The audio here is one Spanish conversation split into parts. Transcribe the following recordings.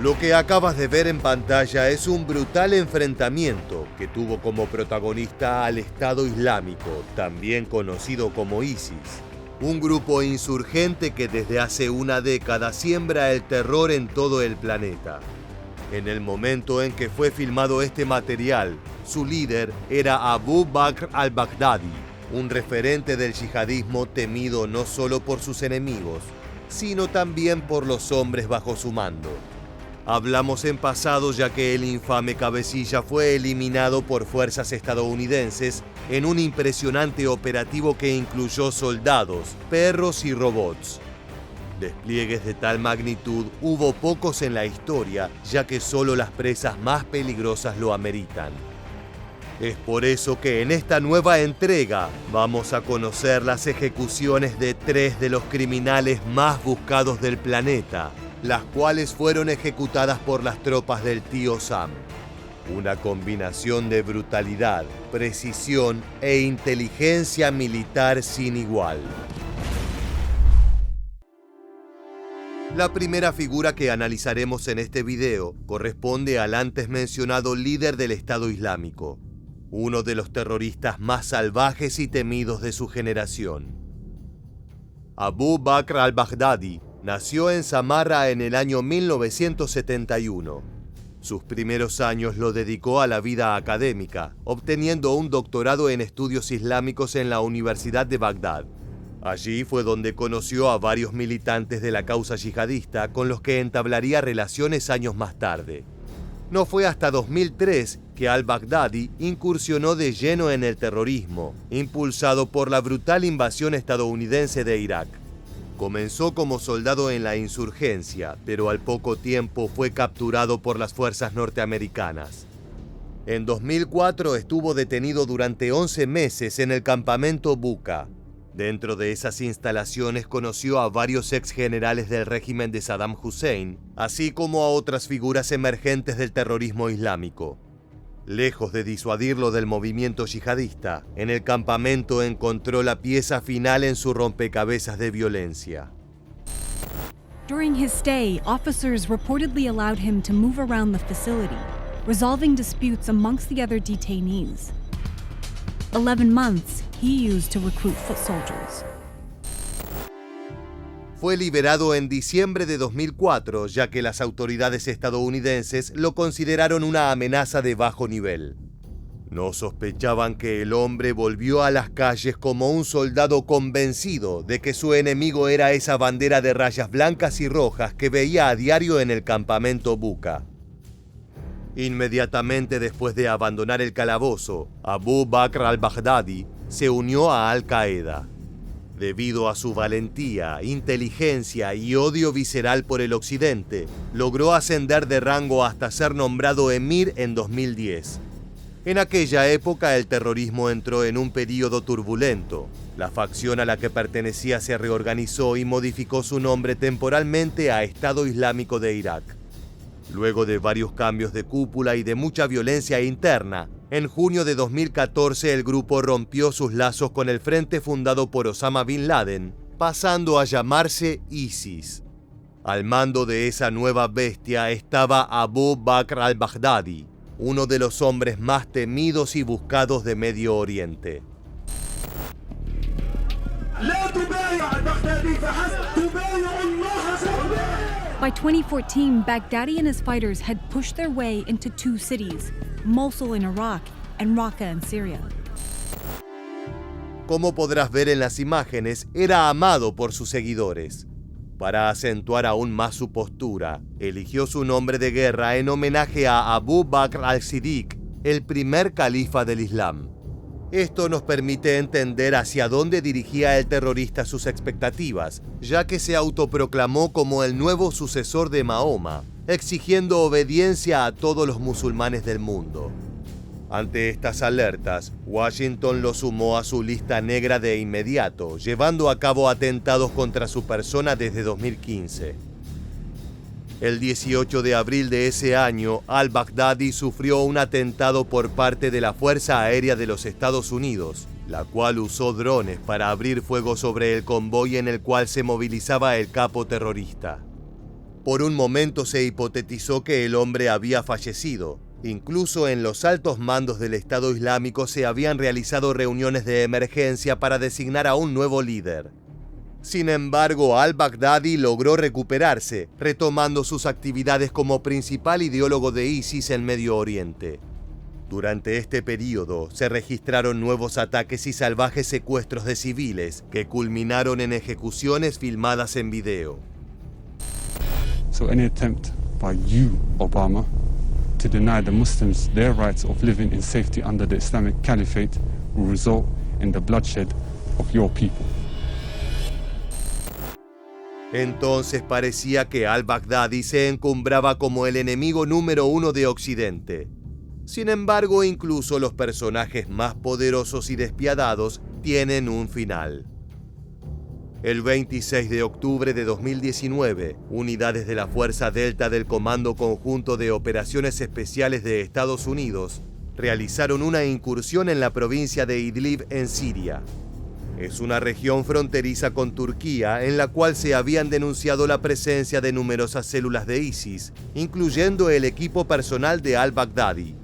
Lo que acabas de ver en pantalla es un brutal enfrentamiento que tuvo como protagonista al Estado Islámico, también conocido como ISIS, un grupo insurgente que desde hace una década siembra el terror en todo el planeta. En el momento en que fue filmado este material, su líder era Abu Bakr al-Baghdadi, un referente del yihadismo temido no solo por sus enemigos, sino también por los hombres bajo su mando. Hablamos en pasado ya que el infame cabecilla fue eliminado por fuerzas estadounidenses en un impresionante operativo que incluyó soldados, perros y robots. Despliegues de tal magnitud hubo pocos en la historia, ya que solo las presas más peligrosas lo ameritan. Es por eso que en esta nueva entrega vamos a conocer las ejecuciones de 3 de los criminales más buscados del planeta, las cuales fueron ejecutadas por las tropas del tío Sam. Una combinación de brutalidad, precisión e inteligencia militar sin igual. La primera figura que analizaremos en este video corresponde al antes mencionado líder del Estado Islámico, uno de los terroristas más salvajes y temidos de su generación. Abu Bakr al-Baghdadi nació en Samarra en el año 1971. Sus primeros años lo dedicó a la vida académica, obteniendo un doctorado en estudios islámicos en la Universidad de Bagdad. Allí fue donde conoció a varios militantes de la causa yihadista con los que entablaría relaciones años más tarde. No fue hasta 2003 que al-Baghdadi incursionó de lleno en el terrorismo, impulsado por la brutal invasión estadounidense de Irak. Comenzó como soldado en la insurgencia, pero al poco tiempo fue capturado por las fuerzas norteamericanas. En 2004 estuvo detenido durante 11 meses en el campamento Buqa. Dentro de esas instalaciones conoció a varios ex generales del régimen de Saddam Hussein, así como a otras figuras emergentes del terrorismo islámico. Lejos de disuadirlo del movimiento yihadista, en el campamento encontró la pieza final en su rompecabezas de violencia. During his stay, officers reportedly allowed him to move around the facility, resolving disputes amongst the other detainees. 11 months he used to recruit foot soldiers. Fue liberado en diciembre de 2004, ya que las autoridades estadounidenses lo consideraron una amenaza de bajo nivel. No sospechaban que el hombre volvió a las calles como un soldado convencido de que su enemigo era esa bandera de rayas blancas y rojas que veía a diario en el campamento Buqa. Inmediatamente después de abandonar el calabozo, Abu Bakr al-Baghdadi se unió a Al-Qaeda. Debido a su valentía, inteligencia y odio visceral por el occidente, logró ascender de rango hasta ser nombrado emir en 2010. En aquella época el terrorismo entró en un período turbulento. La facción a la que pertenecía se reorganizó y modificó su nombre temporalmente a Estado Islámico de Irak. Luego de varios cambios de cúpula y de mucha violencia interna, en junio de 2014 el grupo rompió sus lazos con el frente fundado por Osama Bin Laden, pasando a llamarse ISIS. Al mando de esa nueva bestia estaba Abu Bakr al-Baghdadi, uno de los hombres más temidos y buscados de Medio Oriente. By 2014, Baghdadi and his fighters had pushed their way into 2 cities, Mosul in Iraq and Raqqa in Syria. Como podrás ver en las imágenes, era amado por sus seguidores. Para acentuar aún más su postura, eligió su nombre de guerra en homenaje a Abu Bakr al-Siddiq, el primer califa del Islam. Esto nos permite entender hacia dónde dirigía el terrorista sus expectativas, ya que se autoproclamó como el nuevo sucesor de Mahoma, exigiendo obediencia a todos los musulmanes del mundo. Ante estas alertas, Washington lo sumó a su lista negra de inmediato, llevando a cabo atentados contra su persona desde 2015. El 18 de abril de ese año, al-Baghdadi sufrió un atentado por parte de la Fuerza Aérea de los Estados Unidos, la cual usó drones para abrir fuego sobre el convoy en el cual se movilizaba el capo terrorista. Por un momento se hipotetizó que el hombre había fallecido. Incluso en los altos mandos del Estado Islámico se habían realizado reuniones de emergencia para designar a un nuevo líder. Sin embargo, al-Baghdadi logró recuperarse, retomando sus actividades como principal ideólogo de ISIS en Medio Oriente. Durante este periodo se registraron nuevos ataques y salvajes secuestros de civiles que culminaron en ejecuciones filmadas en video. So any attempt by you, Obama, to deny the Muslims their rights of living in safety under the Islamic Caliphate will result in the bloodshed of your people. Entonces parecía que al-Baghdadi se encumbraba como el enemigo número uno de Occidente. Sin embargo, incluso los personajes más poderosos y despiadados tienen un final. El 26 de octubre de 2019, unidades de la Fuerza Delta del Comando Conjunto de Operaciones Especiales de Estados Unidos realizaron una incursión en la provincia de Idlib, en Siria. Es una región fronteriza con Turquía en la cual se habían denunciado la presencia de numerosas células de ISIS, incluyendo el equipo personal de al-Baghdadi.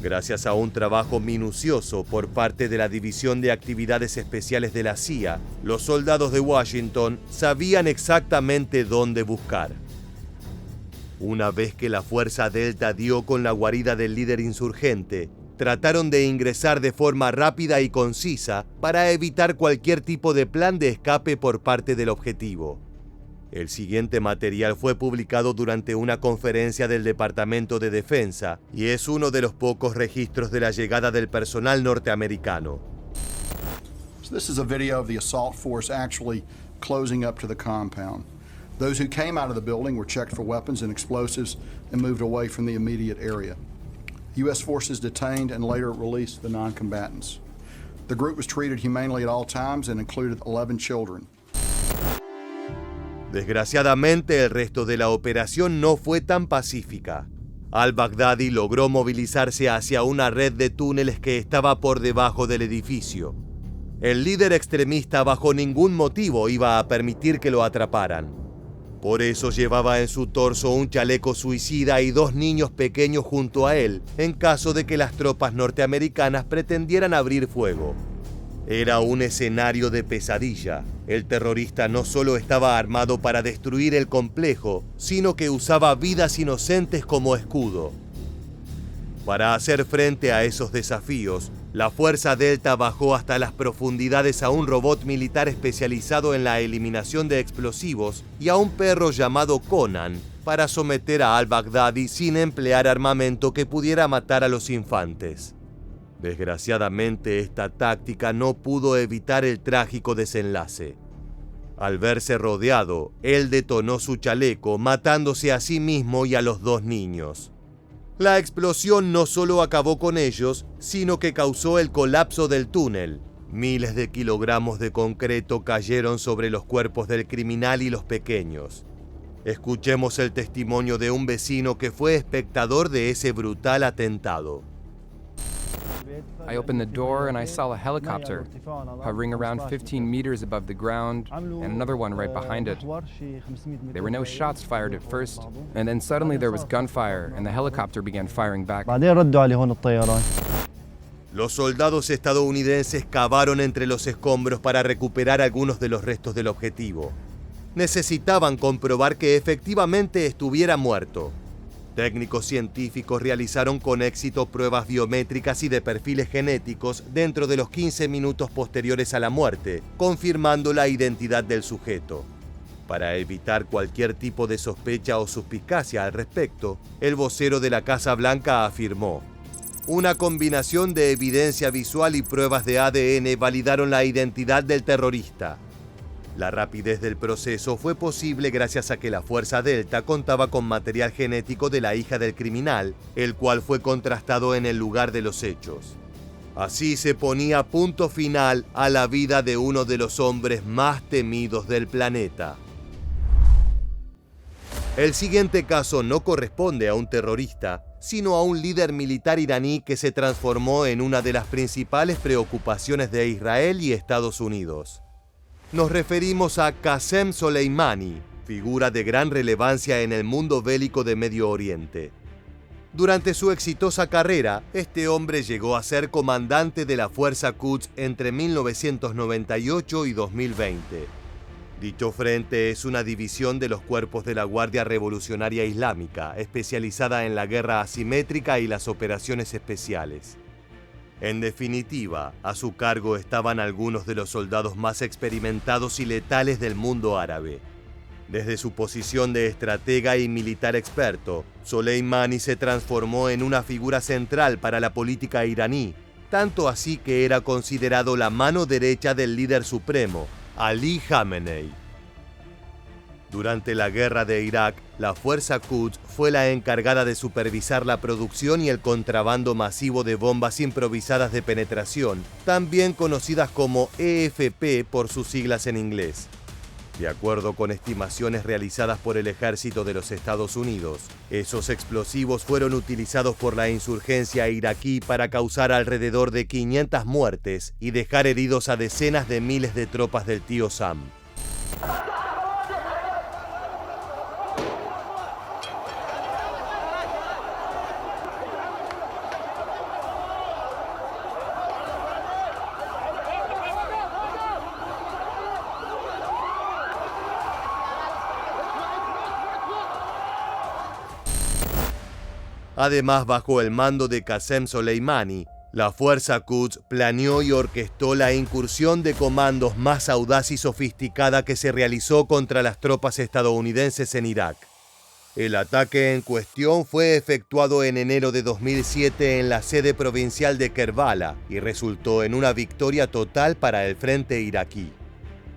Gracias a un trabajo minucioso por parte de la División de Actividades Especiales de la CIA, los soldados de Washington sabían exactamente dónde buscar. Una vez que la Fuerza Delta dio con la guarida del líder insurgente, trataron de ingresar de forma rápida y concisa para evitar cualquier tipo de plan de escape por parte del objetivo. El siguiente material fue publicado durante una conferencia del Departamento de Defensa y es uno de los pocos registros de la llegada del personal norteamericano. So this is a video of the assault force actually closing up to the compound. Those who came out of the building were checked for weapons and explosives and moved away from the immediate area. U.S. forces detained and later released the non-combatants. The group was treated humanely at all times and included 11 children. Desgraciadamente, el resto de la operación no fue tan pacífica. Al-Baghdadi logró movilizarse hacia una red de túneles que estaba por debajo del edificio. El líder extremista bajo ningún motivo iba a permitir que lo atraparan. Por eso llevaba en su torso un chaleco suicida y 2 niños pequeños junto a él, en caso de que las tropas norteamericanas pretendieran abrir fuego. Era un escenario de pesadilla. El terrorista no solo estaba armado para destruir el complejo, sino que usaba vidas inocentes como escudo. Para hacer frente a esos desafíos, la Fuerza Delta bajó hasta las profundidades a un robot militar especializado en la eliminación de explosivos y a un perro llamado Conan para someter a al-Baghdadi sin emplear armamento que pudiera matar a los infantes. Desgraciadamente, esta táctica no pudo evitar el trágico desenlace. Al verse rodeado, él detonó su chaleco, matándose a sí mismo y a los 2 niños. La explosión no solo acabó con ellos, sino que causó el colapso del túnel. Miles de kilogramos de concreto cayeron sobre los cuerpos del criminal y los pequeños. Escuchemos el testimonio de un vecino que fue espectador de ese brutal atentado. I opened the door and I saw a helicopter hovering around 15 meters above the ground and another one right behind it. There were no shots fired at first, and then suddenly there was gunfire and the helicopter began firing back. Los soldados estadounidenses cavaron entre los escombros para recuperar algunos de los restos del objetivo. Necesitaban comprobar que efectivamente estuviera muerto. Técnicos científicos realizaron con éxito pruebas biométricas y de perfiles genéticos dentro de los 15 minutos posteriores a la muerte, confirmando la identidad del sujeto. Para evitar cualquier tipo de sospecha o suspicacia al respecto, el vocero de la Casa Blanca afirmó: una combinación de evidencia visual y pruebas de ADN validaron la identidad del terrorista. La rapidez del proceso fue posible gracias a que la Fuerza Delta contaba con material genético de la hija del criminal, el cual fue contrastado en el lugar de los hechos. Así se ponía punto final a la vida de uno de los hombres más temidos del planeta. El siguiente caso no corresponde a un terrorista, sino a un líder militar iraní que se transformó en una de las principales preocupaciones de Israel y Estados Unidos. Nos referimos a Qasem Soleimani, figura de gran relevancia en el mundo bélico de Medio Oriente. Durante su exitosa carrera, este hombre llegó a ser comandante de la Fuerza Quds entre 1998 y 2020. Dicho frente es una división de los cuerpos de la Guardia Revolucionaria Islámica, especializada en la guerra asimétrica y las operaciones especiales. En definitiva, a su cargo estaban algunos de los soldados más experimentados y letales del mundo árabe. Desde su posición de estratega y militar experto, Soleimani se transformó en una figura central para la política iraní, tanto así que era considerado la mano derecha del líder supremo, Ali Khamenei. Durante la guerra de Irak, la Fuerza Quds fue la encargada de supervisar la producción y el contrabando masivo de bombas improvisadas de penetración, también conocidas como EFP por sus siglas en inglés. De acuerdo con estimaciones realizadas por el ejército de los Estados Unidos, esos explosivos fueron utilizados por la insurgencia iraquí para causar alrededor de 500 muertes y dejar heridos a decenas de miles de tropas del tío Sam. Además, bajo el mando de Qasem Soleimani, la Fuerza Quds planeó y orquestó la incursión de comandos más audaz y sofisticada que se realizó contra las tropas estadounidenses en Irak. El ataque en cuestión fue efectuado en enero de 2007 en la sede provincial de Kerbala y resultó en una victoria total para el frente iraquí.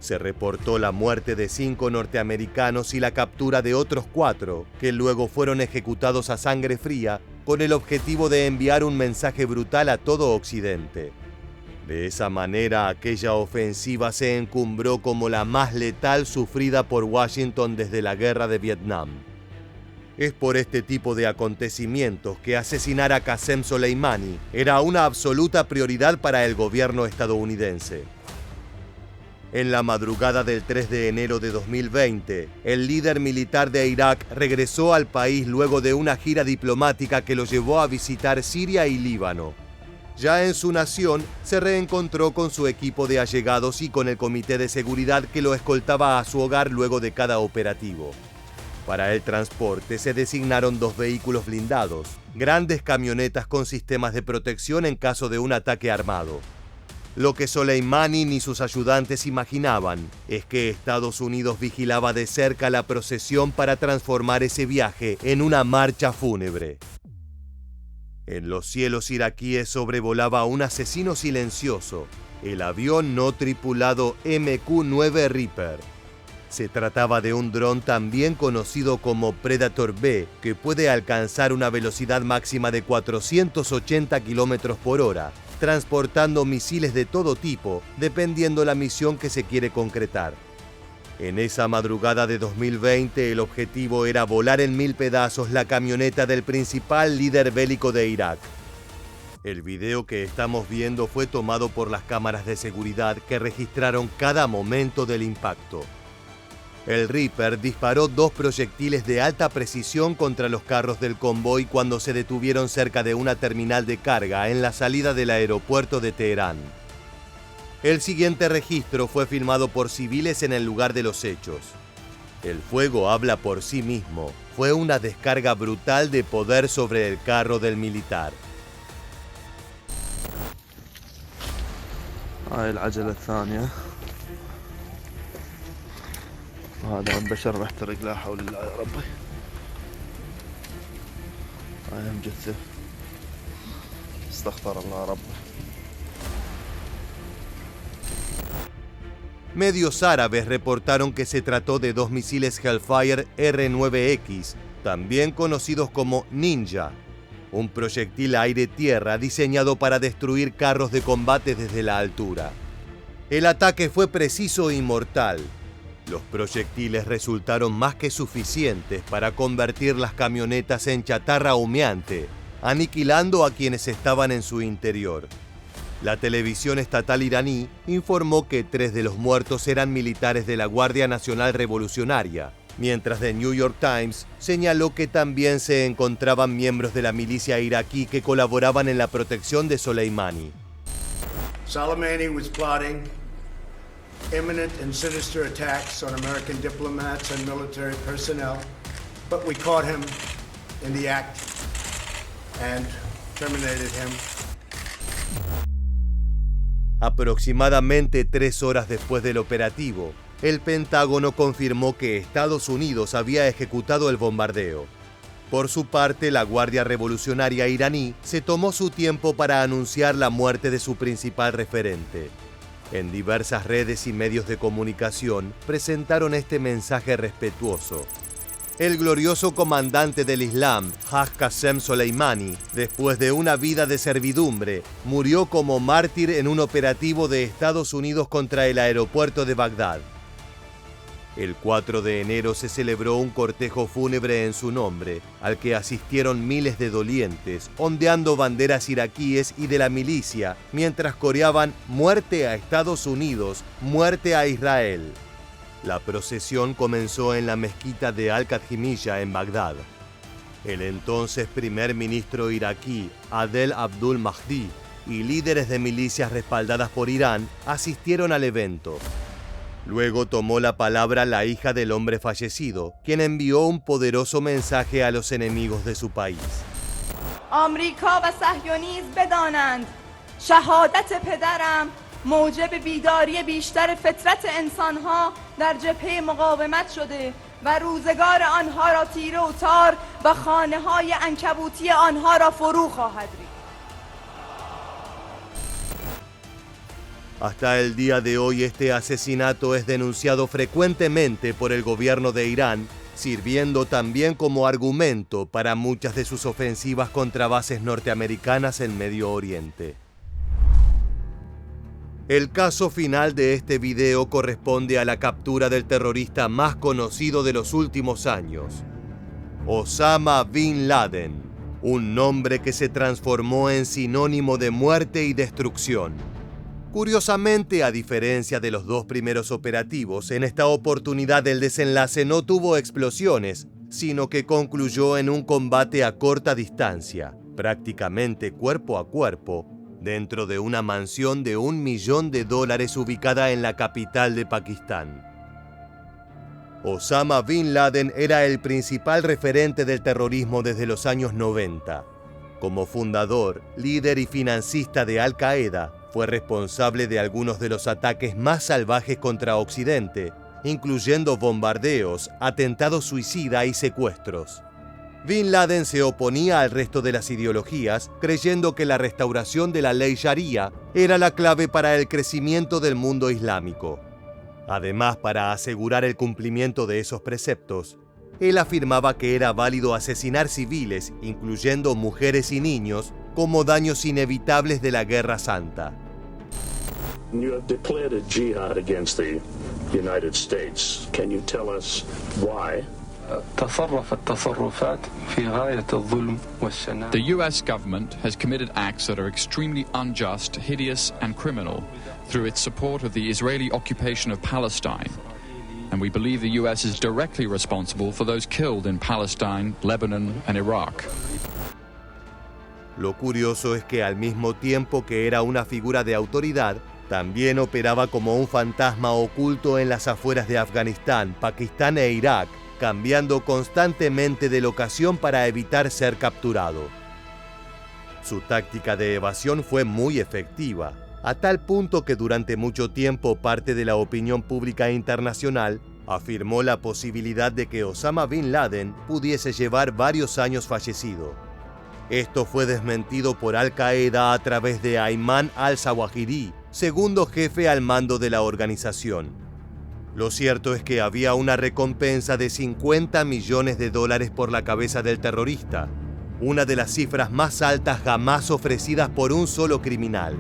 Se reportó la muerte de 5 norteamericanos y la captura de otros 4, que luego fueron ejecutados a sangre fría con el objetivo de enviar un mensaje brutal a todo Occidente. De esa manera, aquella ofensiva se encumbró como la más letal sufrida por Washington desde la guerra de Vietnam. Es por este tipo de acontecimientos que asesinar a Qasem Soleimani era una absoluta prioridad para el gobierno estadounidense. En la madrugada del 3 de enero de 2020, el líder militar de Irak regresó al país luego de una gira diplomática que lo llevó a visitar Siria y Líbano. Ya en su nación, se reencontró con su equipo de allegados y con el comité de seguridad que lo escoltaba a su hogar luego de cada operativo. Para el transporte se designaron 2 vehículos blindados, grandes camionetas con sistemas de protección en caso de un ataque armado. Lo que Soleimani ni sus ayudantes imaginaban es que Estados Unidos vigilaba de cerca la procesión para transformar ese viaje en una marcha fúnebre. En los cielos iraquíes sobrevolaba un asesino silencioso, el avión no tripulado MQ-9 Reaper. Se trataba de un dron también conocido como Predator B, que puede alcanzar una velocidad máxima de 480 km por hora, transportando misiles de todo tipo, dependiendo la misión que se quiere concretar. En esa madrugada de 2020, el objetivo era volar en 1000 pedazos la camioneta del principal líder bélico de Irak. El video que estamos viendo fue tomado por las cámaras de seguridad que registraron cada momento del impacto. El Reaper disparó 2 proyectiles de alta precisión contra los carros del convoy cuando se detuvieron cerca de una terminal de carga en la salida del aeropuerto de Teherán. El siguiente registro fue filmado por civiles en el lugar de los hechos. El fuego habla por sí mismo. Fue una descarga brutal de poder sobre el carro del militar. هاي العجلة الثانية وهذا البشر محترق لا حول الله يا ربي هاي مجثة استغفر الله يا ربي. Medios árabes reportaron que se trató de 2 misiles Hellfire R-9X, también conocidos como Ninja, un proyectil aire-tierra diseñado para destruir carros de combate desde la altura. El ataque fue preciso y mortal. Los proyectiles resultaron más que suficientes para convertir las camionetas en chatarra humeante, aniquilando a quienes estaban en su interior. La televisión estatal iraní informó que 3 de los muertos eran militares de la Guardia Nacional Revolucionaria, mientras The New York Times señaló que también se encontraban miembros de la milicia iraquí que colaboraban en la protección de Soleimani. Soleimani was plotting imminent and sinister attacks on American diplomats and military personnel, but we caught him in the act and terminated him. Aproximadamente 3 horas después del operativo, el Pentágono confirmó que Estados Unidos había ejecutado el bombardeo. Por su parte, la Guardia Revolucionaria iraní se tomó su tiempo para anunciar la muerte de su principal referente. En diversas redes y medios de comunicación presentaron este mensaje respetuoso. El glorioso comandante del Islam, Haj Qasem Soleimani, después de una vida de servidumbre, murió como mártir en un operativo de Estados Unidos contra el aeropuerto de Bagdad. El 4 de enero se celebró un cortejo fúnebre en su nombre, al que asistieron miles de dolientes, ondeando banderas iraquíes y de la milicia, mientras coreaban «Muerte a Estados Unidos, muerte a Israel». La procesión comenzó en la mezquita de Al-Qadhimiyya en Bagdad. El entonces primer ministro iraquí, Adel Abdul Mahdi, y líderes de milicias respaldadas por Irán asistieron al evento. Luego tomó la palabra la hija del hombre fallecido, quien envió un poderoso mensaje a los enemigos de su país. آمریکا و صهیونیسم بدانند شهادت پدرم موجب بیداری بیشتر فطرت انسانها در جبهه مقاومت شده و روزگار آنها را تیره و تار و خانه‌های عنکبوتی آنها را فرو خواهد ریخت. Hasta el día de hoy este asesinato es denunciado frecuentemente por el gobierno de Irán, sirviendo también como argumento para muchas de sus ofensivas contra bases norteamericanas en Medio Oriente. El caso final de este video corresponde a la captura del terrorista más conocido de los últimos años, Osama Bin Laden, un nombre que se transformó en sinónimo de muerte y destrucción. Curiosamente, a diferencia de los 2 primeros operativos, en esta oportunidad el desenlace no tuvo explosiones, sino que concluyó en un combate a corta distancia, prácticamente cuerpo a cuerpo, dentro de una mansión de $1 millón ubicada en la capital de Pakistán. Osama Bin Laden era el principal referente del terrorismo desde los años 90. Como fundador, líder y financista de Al-Qaeda, fue responsable de algunos de los ataques más salvajes contra Occidente, incluyendo bombardeos, atentados suicida y secuestros. Bin Laden se oponía al resto de las ideologías, creyendo que la restauración de la ley Sharia era la clave para el crecimiento del mundo islámico. Además, para asegurar el cumplimiento de esos preceptos, él afirmaba que era válido asesinar civiles, incluyendo mujeres y niños, como daños inevitables de la Guerra Santa. You have declared a jihad against the United States. Can you tell us why? The US government has committed acts that are extremely unjust, hideous, and criminal through its support of the Israeli occupation of Palestine. And we believe the US is directly responsible for those killed in Palestine, Lebanon, and Iraq. Lo curioso es que al mismo tiempo que era una figura de autoridad, también operaba como un fantasma oculto en las afueras de Afganistán, Pakistán e Irak, cambiando constantemente de locación para evitar ser capturado. Su táctica de evasión fue muy efectiva, a tal punto que durante mucho tiempo parte de la opinión pública internacional afirmó la posibilidad de que Osama Bin Laden pudiese llevar varios años fallecido. Esto fue desmentido por Al-Qaeda a través de Ayman al-Zawahiri, segundo jefe al mando de la organización. Lo cierto es que había una recompensa de $50 millones por la cabeza del terrorista, una de las cifras más altas jamás ofrecidas por un solo criminal.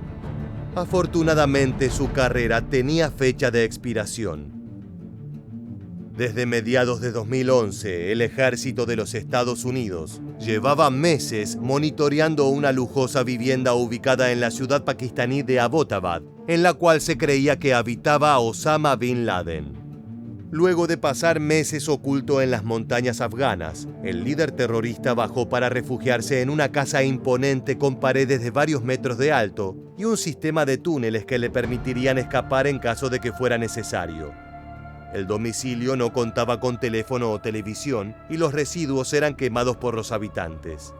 Afortunadamente, su carrera tenía fecha de expiración. Desde mediados de 2011, el ejército de los Estados Unidos llevaba meses monitoreando una lujosa vivienda ubicada en la ciudad pakistaní de Abbottabad, en la cual se creía que habitaba Osama Bin Laden. Luego de pasar meses oculto en las montañas afganas, el líder terrorista bajó para refugiarse en una casa imponente con paredes de varios metros de alto y un sistema de túneles que le permitirían escapar en caso de que fuera necesario. El domicilio no contaba con teléfono o televisión y los residuos eran quemados por los habitantes.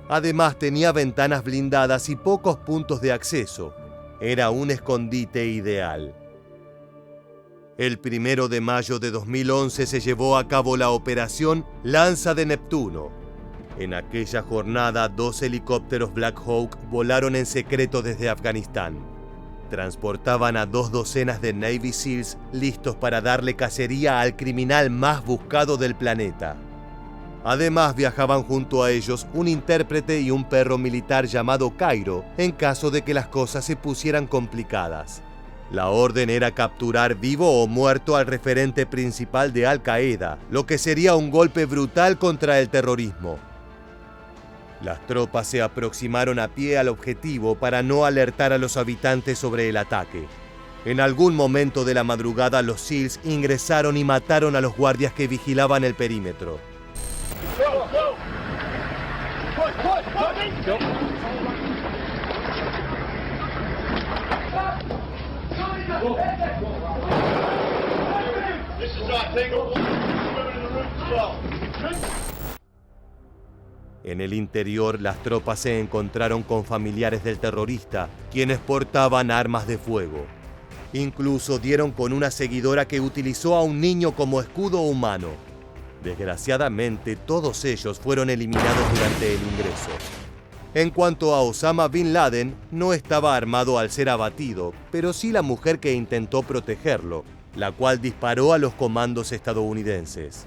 Además, tenía ventanas blindadas y pocos puntos de acceso. Era un escondite ideal. El 1 de mayo de 2011 se llevó a cabo la operación Lanza de Neptuno. En aquella jornada, 2 helicópteros Black Hawk volaron en secreto desde Afganistán. Transportaban a 2 docenas de Navy SEALs listos para darle cacería al criminal más buscado del planeta. Además, viajaban junto a ellos un intérprete y un perro militar llamado Cairo en caso de que las cosas se pusieran complicadas. La orden era capturar vivo o muerto al referente principal de Al Qaeda, lo que sería un golpe brutal contra el terrorismo. Las tropas se aproximaron a pie al objetivo para no alertar a los habitantes sobre el ataque. En algún momento de la madrugada, los SEALs ingresaron y mataron a los guardias que vigilaban el perímetro. En el interior, las tropas se encontraron con familiares del terrorista, quienes portaban armas de fuego. Incluso dieron con una seguidora que utilizó a un niño como escudo humano. Desgraciadamente, todos ellos fueron eliminados durante el ingreso. En cuanto a Osama Bin Laden, no estaba armado al ser abatido, pero sí la mujer que intentó protegerlo, la cual disparó a los comandos estadounidenses.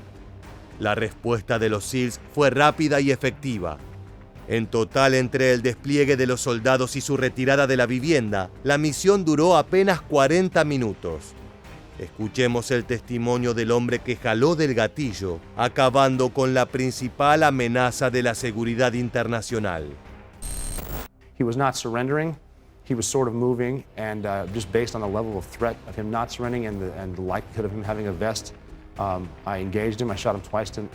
La respuesta de los SEALs fue rápida y efectiva. En total, entre el despliegue de los soldados y su retirada de la vivienda, la misión duró apenas 40 minutos. Escuchemos el testimonio del hombre que jaló del gatillo, acabando con la principal amenaza de la seguridad internacional. He was not surrendering. He was sort of moving, and just based on the level of threat of him not surrendering and the likelihood of him having a vest, I engaged him. I shot him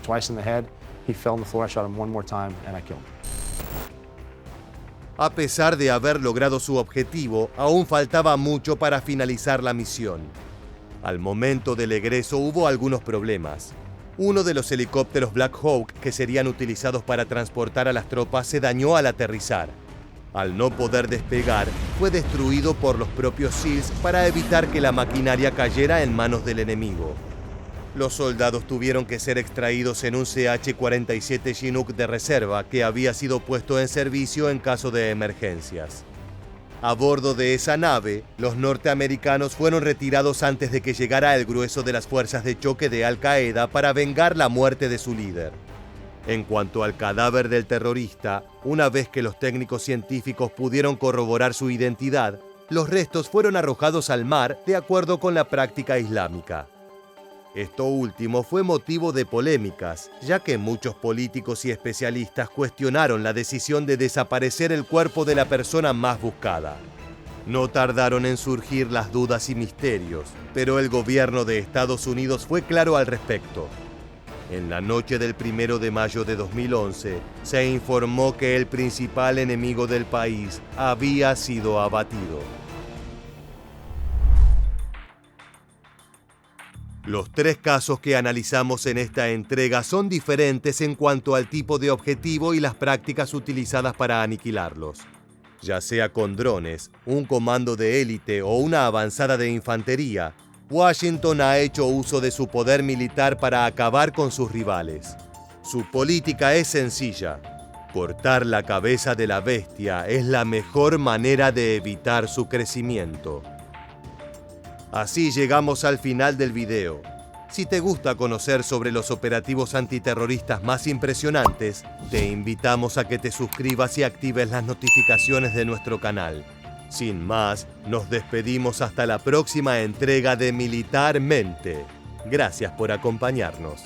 twice in the head. He fell on the floor. I shot him one more time, and I killed him. A pesar de haber logrado su objetivo, aún faltaba mucho para finalizar la misión. Al momento del egreso hubo algunos problemas. Uno de los helicópteros Black Hawk que serían utilizados para transportar a las tropas se dañó al aterrizar. Al no poder despegar, fue destruido por los propios SEALs para evitar que la maquinaria cayera en manos del enemigo. Los soldados tuvieron que ser extraídos en un CH-47 Chinook de reserva que había sido puesto en servicio en caso de emergencias. A bordo de esa nave, los norteamericanos fueron retirados antes de que llegara el grueso de las fuerzas de choque de Al Qaeda para vengar la muerte de su líder. En cuanto al cadáver del terrorista, una vez que los técnicos científicos pudieron corroborar su identidad, los restos fueron arrojados al mar de acuerdo con la práctica islámica. Esto último fue motivo de polémicas, ya que muchos políticos y especialistas cuestionaron la decisión de desaparecer el cuerpo de la persona más buscada. No tardaron en surgir las dudas y misterios, pero el gobierno de Estados Unidos fue claro al respecto. En la noche del 1 de mayo de 2011, se informó que el principal enemigo del país había sido abatido. Los 3 casos que analizamos en esta entrega son diferentes en cuanto al tipo de objetivo y las prácticas utilizadas para aniquilarlos. Ya sea con drones, un comando de élite o una avanzada de infantería, Washington ha hecho uso de su poder militar para acabar con sus rivales. Su política es sencilla: cortar la cabeza de la bestia es la mejor manera de evitar su crecimiento. Así llegamos al final del video. Si te gusta conocer sobre los operativos antiterroristas más impresionantes, te invitamos a que te suscribas y actives las notificaciones de nuestro canal. Sin más, nos despedimos hasta la próxima entrega de Militarmente. Gracias por acompañarnos.